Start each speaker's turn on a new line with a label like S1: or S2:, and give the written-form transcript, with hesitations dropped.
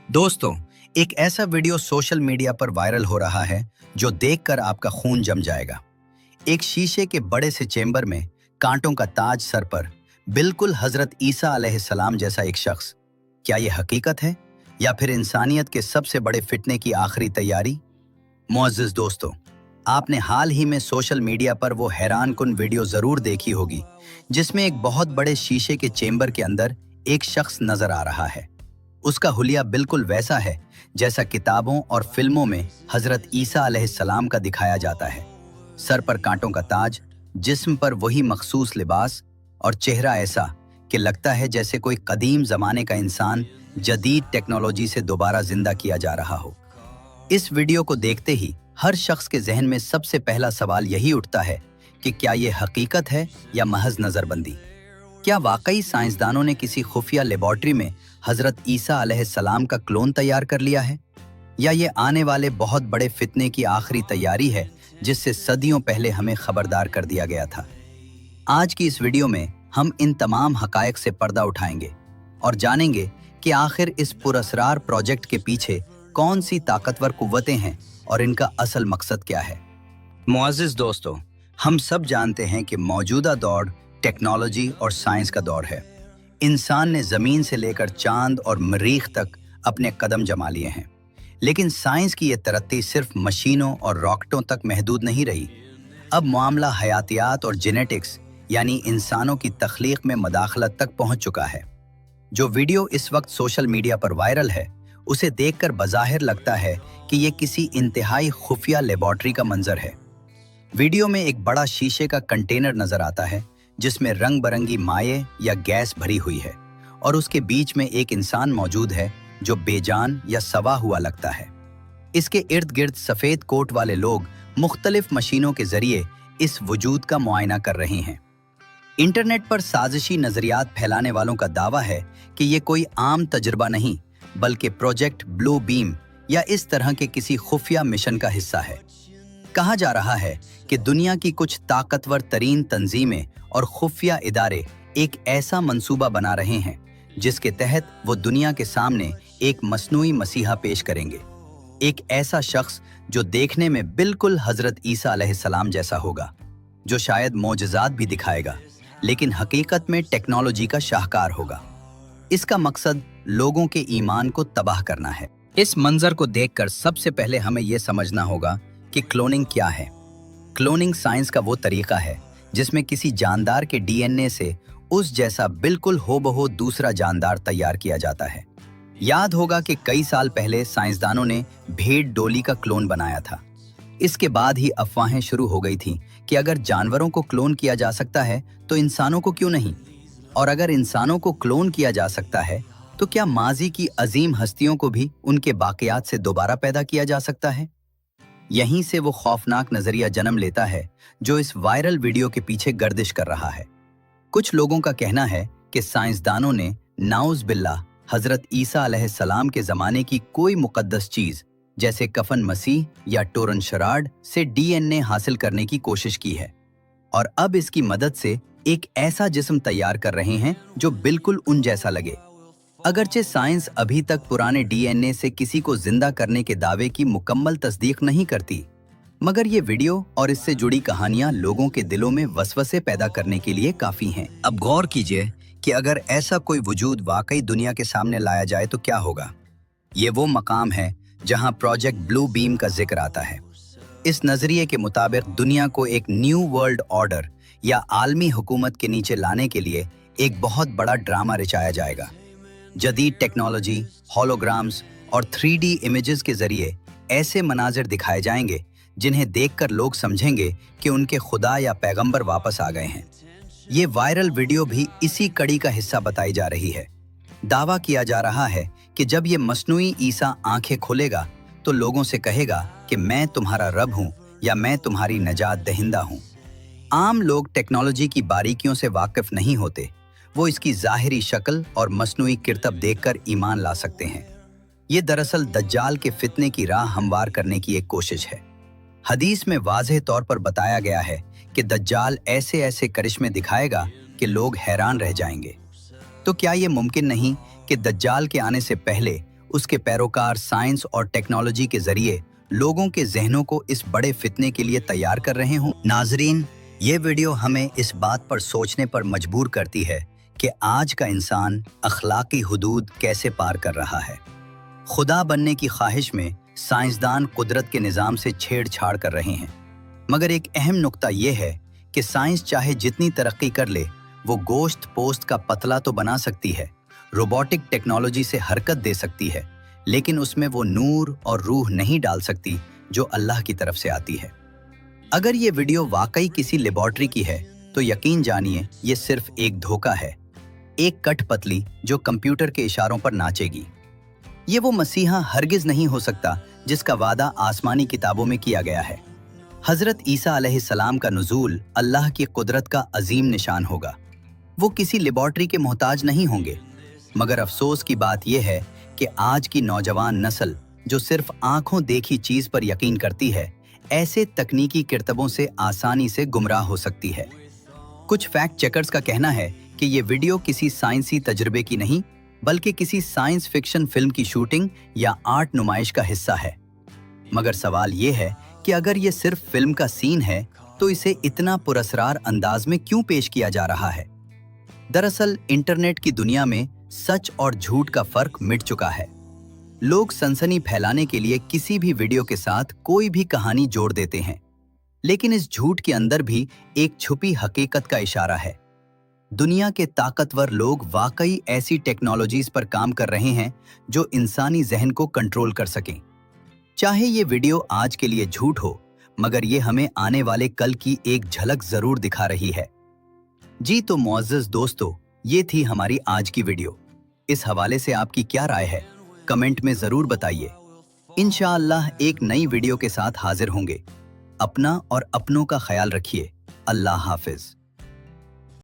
S1: दोस्तों, एक ऐसा वीडियो सोशल मीडिया पर वायरल हो रहा है जो देखकर आपका खून जम जाएगा। एक शीशे के बड़े से चेंबर में कांटों का ताज सर पर, बिल्कुल हजरत ईसा अलैहिस्सलाम जैसा एक शख्स। क्या यह हकीकत है या फिर इंसानियत के सबसे बड़े फितने की आखिरी तैयारी? मुअज़्ज़िज़ दोस्तों, आपने हाल ही में सोशल मीडिया पर वो हैरानकुन वीडियो जरूर देखी होगी जिसमें एक बहुत बड़े शीशे के चेंबर के अंदर एक शख्स नजर आ रहा है। उसका हुलिया बिल्कुल वैसा है जैसा किताबों और फिल्मों में हजरत ईसा अलैहिस्सलाम का दिखाया जाता है। सर पर कांटों का ताज, जिस्म पर वही मखसूस लिबास और चेहरा ऐसा कि लगता है जैसे कोई कदीम जमाने का इंसान जदीद टेक्नोलॉजी से दोबारा जिंदा किया जा रहा हो। इस वीडियो को देखते ही हर शख्स के जहन में सबसे पहला सवाल यही उठता है कि क्या ये हकीकत है या महज नजरबंदी? क्या वाकई साइंसदानों ने किसी खुफिया लेबॉर्ट्री में हजरत ईसा अलैहिस्सलाम का क्लोन तैयार कर लिया है, या ये आने वाले बहुत बड़े फितने की आखिरी तैयारी है जिससे सदियों पहले हमें खबरदार कर दिया गया था? आज की इस वीडियो में हम इन तमाम हकायक से पर्दा उठाएंगे और जानेंगे कि आखिर इस पुरअसरार प्रोजेक्ट के पीछे कौन सी ताकतवर कुव्वतें हैं और इनका असल मकसद क्या है। मुअज़्ज़िज़ दोस्तों, हम सब जानते हैं कि मौजूदा दौर टेक्नोलॉजी और साइंस का दौर है। इंसान ने जमीन से लेकर चांद और मरीख तक अपने कदम जमा लिए हैं, लेकिन साइंस की ये तरक्की सिर्फ मशीनों और रॉकेटों तक महदूद नहीं रही। अब मामला हयातियात और जेनेटिक्स यानी इंसानों की तख्लीक में मदाखलत तक पहुंच चुका है। जो वीडियो इस वक्त सोशल मीडिया पर वायरल है, उसे देखकर बज़ाहिर लगता है कि ये किसी इंतहाई खुफिया लेबॉर्ट्री का मंजर है। वीडियो में एक बड़ा शीशे का कंटेनर नजर आता है जिसमें रंग बरंगी माये या गैस भरी हुई है, और उसके बीच में एक इंसान मौजूद है जो बेजान या सवा हुआ लगता है। इसके इर्द गिर्द सफेद कोट वाले लोग मुख्तलिफ मशीनों के जरिए इस वजूद का मुआयना कर रहे हैं। इंटरनेट पर साजिशी नजरियात फैलाने वालों का दावा है कि ये कोई आम तजुर्बा नहीं, बल्कि प्रोजेक्ट ब्लू बीम या इस तरह के किसी खुफिया मिशन का हिस्सा है। कहा जा रहा है कि दुनिया की कुछ ताकतवर तरीन तंजीमें और खुफिया इदारे एक ऐसा मंसूबा बना रहे हैं जिसके तहत वो दुनिया के सामने एक मसनूई मसीहा पेश करेंगे। एक ऐसा शख्स जो देखने में बिल्कुल हजरत ईसा अलैहिस्सलाम जैसा होगा, जो शायद मोजज़ात भी दिखाएगा, लेकिन हकीकत में टेक्नोलॉजी का शाहकार होगा। इसका मकसद लोगों के ईमान को तबाह करना है। इस मंजर को देखकर सबसे पहले हमें यह समझना होगा कि क्लोनिंग क्या है। क्लोनिंग साइंस का वो तरीका है जिसमें किसी जानदार के डीएनए से उस जैसा बिल्कुल होबहो दूसरा जानदार तैयार किया जाता है। याद होगा कि कई साल पहले साइंसदानों ने भेड़ डोली का क्लोन बनाया था। इसके बाद ही अफवाहें शुरू हो गई थीं कि अगर जानवरों को क्लोन किया जा सकता है तो इंसानों को क्यों नहीं, और अगर इंसानों को क्लोन किया जा सकता है तो क्या माजी की अजीम हस्तियों को भी उनके बाकियात से दोबारा पैदा किया जा सकता है। यहीं से वो खौफनाक नजरिया जन्म लेता है जो इस वायरल वीडियो के पीछे गर्दिश कर रहा है। कुछ लोगों का कहना है कि साइंसदानों ने नाउज़ बिल्लाह हजरत ईसा अलैहिस्सलाम के जमाने की कोई मुकद्दस चीज जैसे कफन मसीह या टोरन शराड से डीएनए हासिल करने की कोशिश की है, और अब इसकी मदद से एक ऐसा जिस्म तैयार कर रहे हैं जो बिल्कुल उन जैसा लगे। अगरचे साइंस अभी तक पुराने डीएनए से किसी को जिंदा करने के दावे की मुकम्मल तस्दीक नहीं करती, मगर ये वीडियो और इससे जुड़ी कहानियां लोगों के दिलों में वसवसे पैदा करने के लिए काफी हैं। अब गौर कीजिए कि अगर ऐसा कोई वजूद वाकई दुनिया के सामने लाया जाए तो क्या होगा। ये वो मकाम है जहां प्रोजेक्ट ब्लू बीम का जिक्र आता है। इस नजरिए के मुताबिक दुनिया को एक न्यू वर्ल्ड ऑर्डर या आलमी हुकूमत के नीचे लाने के लिए एक बहुत बड़ा ड्रामा रचाया जाएगा। जदीद टेक्नोलॉजी, होलोग्राम्स और 3D इमेजेस के जरिए ऐसे मनाजिर दिखाए जाएंगे जिन्हें देखकर लोग समझेंगे कि उनके खुदा या पैगंबर वापस आ गए हैं। ये वायरल वीडियो भी इसी कड़ी का हिस्सा बताई जा रही है। दावा किया जा रहा है कि जब ये मसनूई ईसा आंखें खोलेगा तो लोगों से कहेगा कि मैं तुम्हारा रब हूं या मैं तुम्हारी नजात दहिंदा हूं। आम लोग टेक्नोलॉजी की बारीकियों से वाकिफ नहीं होते, वो इसकी ज़ाहिरी शक्ल और मसनूई किरतब देखकर ईमान ला सकते हैं। ये दरअसल दज्जाल के फितने की राह हमवार करने की एक कोशिश है। हदीस में वाज़ेह तौर पर बताया गया है कि दज्जाल ऐसे ऐसे करिश्मे दिखाएगा कि लोग हैरान रह जाएंगे। तो क्या ये मुमकिन नहीं कि दज्जाल के आने से पहले उसके पैरोकार साइंस और टेक्नोलॉजी के जरिए लोगों के जहनों को इस बड़े फितने के लिए तैयार कर रहे हों। नाजरीन, ये वीडियो हमें इस बात पर सोचने पर मजबूर करती है कि आज का इंसान अखलाकी हुदूद कैसे पार कर रहा है। खुदा बनने की ख्वाहिश में साइंसदान कुदरत के निज़ाम से छेड़छाड़ कर रहे हैं, मगर एक अहम नुक्ता यह है कि साइंस चाहे जितनी तरक्की कर ले, वो गोश्त पोस्ट का पतला तो बना सकती है, रोबोटिक टेक्नोलॉजी से हरकत दे सकती है, लेकिन उसमें वो नूर और रूह नहीं डाल सकती जो अल्लाह की तरफ से आती है। अगर ये वीडियो वाकई किसी लेबॉर्ट्री की है तो यकीन जानिए ये सिर्फ एक धोखा है, एक कठपुतली जो कंप्यूटर के इशारों पर नाचेगी। ये वो मसीहा हरगिज नहीं हो सकता जिसका वादा आसमानी किताबों में किया गया है। हजरत ईसा अलैहिस्सलाम का नुज़ूल अल्लाह की कुदरत का अजीम निशान होगा। वो किसी लेबॉर्ट्री के मोहताज नहीं होंगे, मगर अफसोस की बात यह है कि आज की नौजवान नस्ल जो सिर्फ आंखों देखी चीज पर यकीन करती है, ऐसे तकनीकी किरतबों से आसानी से गुमराह हो सकती है। कुछ फैक्ट चेकर्स का कहना है कि ये वीडियो किसी साइंसी तजुर्बे की नहीं, बल्कि किसी साइंस फिक्शन फिल्म की शूटिंग या आर्ट नुमाइश का हिस्सा है। मगर सवाल ये है कि अगर ये सिर्फ फिल्म का सीन है तो इसे इतना पुरअसरार अंदाज में क्यों पेश किया जा रहा है? दरअसल इंटरनेट की दुनिया में सच और झूठ का फर्क मिट चुका है। लोग सनसनी फैलाने के लिए किसी भी वीडियो के साथ कोई भी कहानी जोड़ देते हैं, लेकिन इस झूठ के अंदर भी एक छुपी हकीकत का इशारा है। दुनिया के ताकतवर लोग वाकई ऐसी टेक्नोलॉजीज पर काम कर रहे हैं जो इंसानी जहन को कंट्रोल कर सकें। चाहे ये वीडियो आज के लिए झूठ हो, मगर ये हमें आने वाले कल की एक झलक जरूर दिखा रही है। जी तो मुअज़्ज़ज़ दोस्तों, ये थी हमारी आज की वीडियो। इस हवाले से आपकी क्या राय है, कमेंट में जरूर बताइए। इंशाअल्लाह एक नई वीडियो के साथ हाजिर होंगे। अपना और अपनों का ख्याल रखिए। अल्लाह हाफिज।